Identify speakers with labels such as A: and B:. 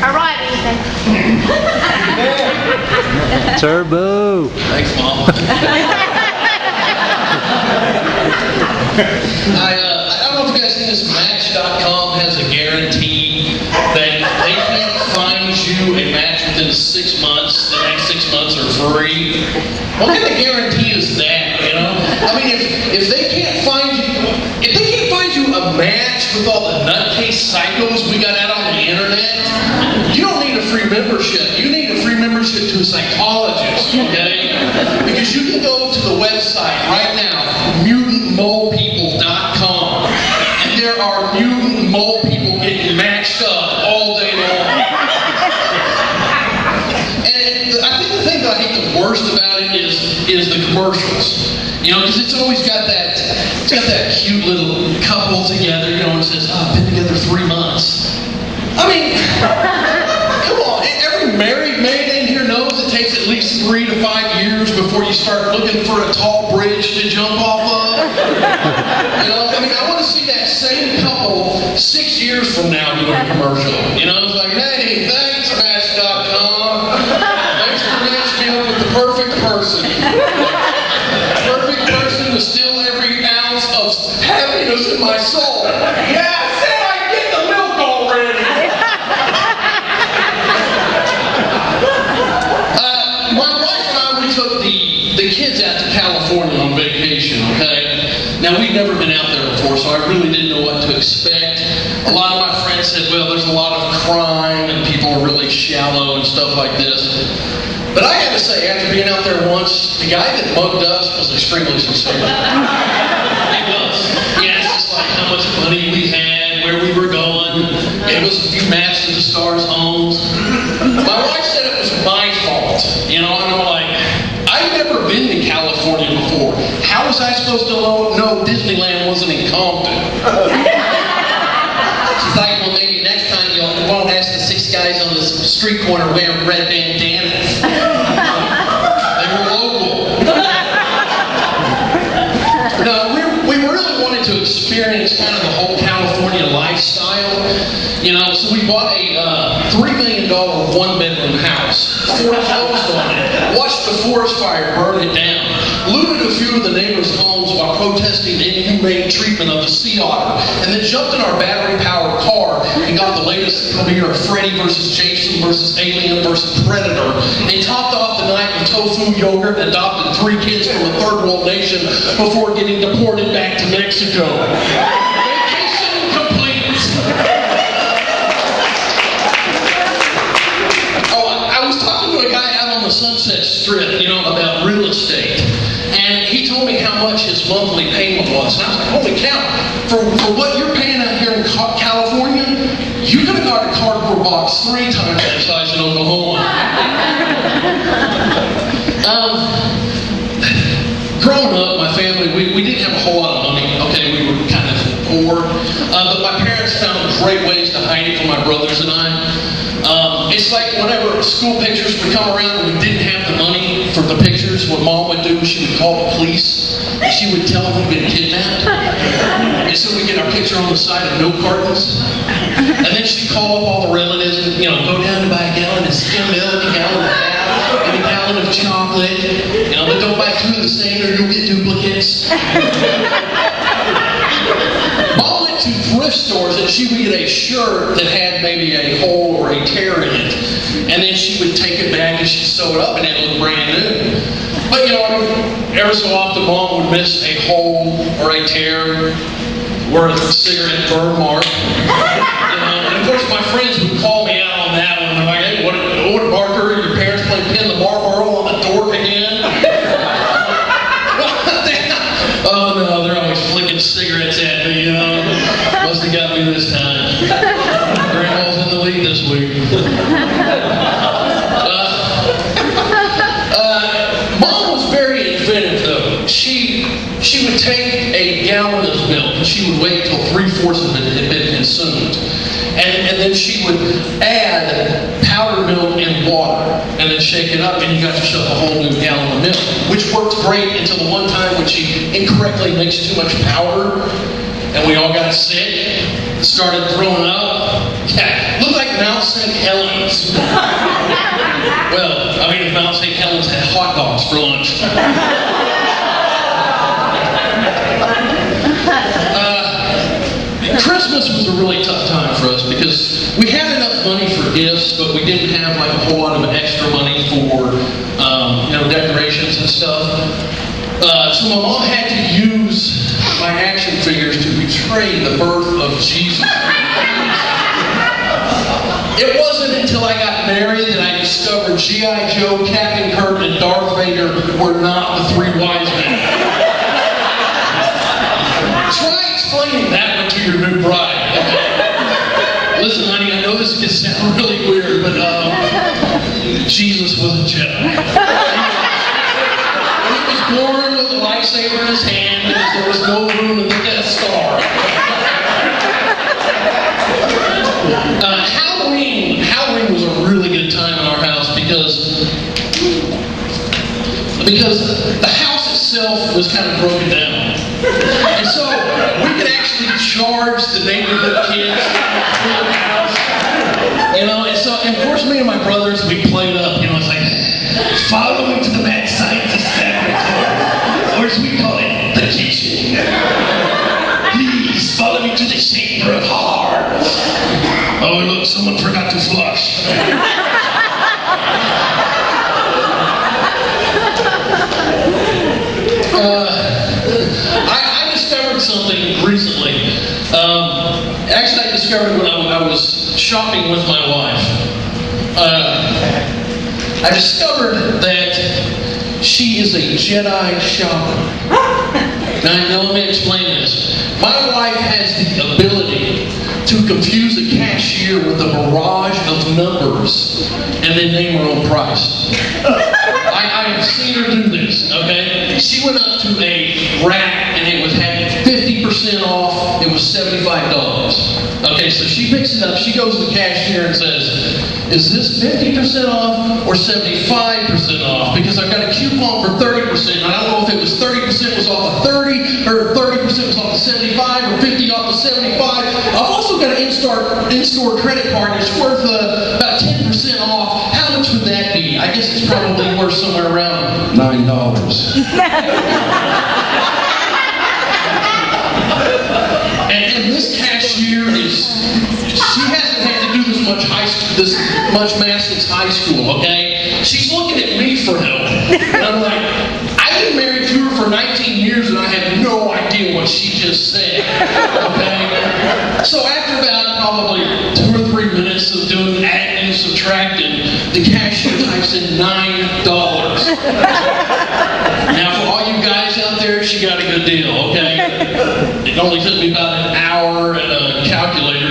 A: All right, Ethan.
B: Turbo.
C: Thanks, Mom. I don't know if you guys think this. Match.com has a guarantee that if they can't find you a match within 6 months, the next 6 months are free. What kind of guarantee is that? You know, I mean, if they can't find you a match with all the nutcase psychos we got out on the internet, you don't need a free membership. You need a free membership to a psychologist, okay? Because you can go to the website right now, mutantmolepeople.com, and there are mutant mole people getting matched up all day long. And I think the thing that I hate the worst about it is the commercials. You know, because it's always got that cute little couple together, you know, and it says, oh, I've been together 3 months. I mean, come on, every married man in here knows it takes at least 3 to 5 years before you start looking for a tall bridge to jump off of. You know, I mean, I want to see that same couple 6 years from now doing a commercial. You know, it's like, hey, thanks, Match.com. Thanks for matching me up with the perfect person. To steal every ounce of happiness in my soul. Yeah, I said I'd get the milk already. My wife and I, we took the kids out to California on vacation, okay? Now, we'd never been out there before, so I really didn't know what to expect. A lot of my friends said, well, there's a lot of crime and people are really shallow and stuff like this. But I got to say, after being out there once, the guy that mugged us was extremely sincere. He was. He asked us like how much money we had, where we were going. Gave us a few maps to the stars' homes. My wife said it was my fault, you know, and I'm like, I've never been to California before. How was I supposed to know Disneyland wasn't in Compton? She's like, well, maybe next time you won't ask the 6 guys on the street corner wearing red bandanas. They were local. No, we really wanted to experience kind of the whole California lifestyle. You know, so we bought a $3 million 1-bedroom house, foreclosed on it, watched the forest fire burn it down, looted a few of the neighbors' homes while protesting the inhumane treatment of the sea otter, and then jumped in our battery-powered car and got the latest premiere of Freddy vs. Jason vs. Alien vs. Predator, and topped off the night with tofu yogurt and adopted 3 kids from a third world nation before getting deported back to Mexico. Vacation complete. On the Sunset Strip, you know, about real estate. And he told me how much his monthly payment was. And I was like, holy cow, for what you're paying out here in California, you could have got a cardboard box 3 times that size in Oklahoma. Growing up, my family, we didn't have a whole lot of money. Okay, we were kind of poor. But my parents found great ways to hide it from my brothers and I. It's like whenever school pictures would come around and we didn't have the money for the pictures, what Mom would do, she would call the police and she would tell them we'd been kidnapped. And so we'd get our picture on the side of milk cartons. And then she'd call up all the relatives and, you know, go down to buy a gallon of skim milk, a gallon of half, and a gallon of chocolate. You know, but don't buy 2 of the same or you'll get duplicates. Mom went to thrift stores and she would get a shirt that had maybe a hole or a tear in it, and then she would take it back and she'd sew it up and it looked brand new. But you know, ever so often Mom would miss a hole or a tear or a cigarette burn mark. You know, and of course my friends would call me out on that one. They're like, hey, what Barker, your parents play pin the Marlboro on the door again? Oh no, they're always flicking cigarettes at me, you know. Must have got me this time. Grandma's in the lead this week. Mom was very inventive though. She would take a gallon of milk and she would wait till 3/4 of it had been consumed. And then she would add powdered milk and water and then shake it up and you got yourself a whole new gallon of milk, which worked great until the one time when she incorrectly mixed too much powder and we all got sick, started throwing up. Yeah, looked like Mount St. Helens. Christmas was a really tough time for us because we had enough money for gifts, but we didn't have like a whole lot of extra money for decorations and stuff. So my mom had to use my action figures to betray the birth of Jesus. It wasn't until I got married that I discovered G.I. Joe, Captain Kirk, and Darth Vader were not the three wise men. Try explaining that one to your new bride. Listen, honey, I know this can sound really weird, but Jesus was a Jedi. He was born with a lightsaber in his hand because there was no room in the Death Star. Halloween was a really good time in our house because the house itself was kind of broken down. And so we could actually charge the neighborhood kids through the house. And of course me and my brothers, we played up, it's like, follow me to the mad scientist laboratory, or as we call it, the kitchen. Please follow me to the chamber of horrors. Oh look, someone forgot to flush. I discovered something recently. Actually, I discovered when I was shopping with my wife. I discovered that she is a Jedi shopper. Now, let me explain this. My wife has the ability to confuse a cashier with a barrage of numbers and then name her own price. I have seen her do this, okay? She went up to a rack and it had 50% off. It was $75. Okay, so she picks it up. She goes to the cashier and says, is this 50% off or 75% off? Because I've got a coupon for 30%. And I don't know if it was 30% was off of 30 or 30% was off of 75 or 50 off of 75. I've also got an in-store credit card that's worth about 10% off. How much would that be? I guess it's probably worth somewhere around $9. And this cashier she hasn't had to do this much math since high school, okay? She's looking at me for help. And I'm like, I've been married to her for 19 years and I have no idea what she just said, okay? So after about probably 2 or 3 minutes of doing adding and subtracting, the cashier types in $9. Now for all you guys out there, she got a good deal, okay? It only took me about an hour and a calculator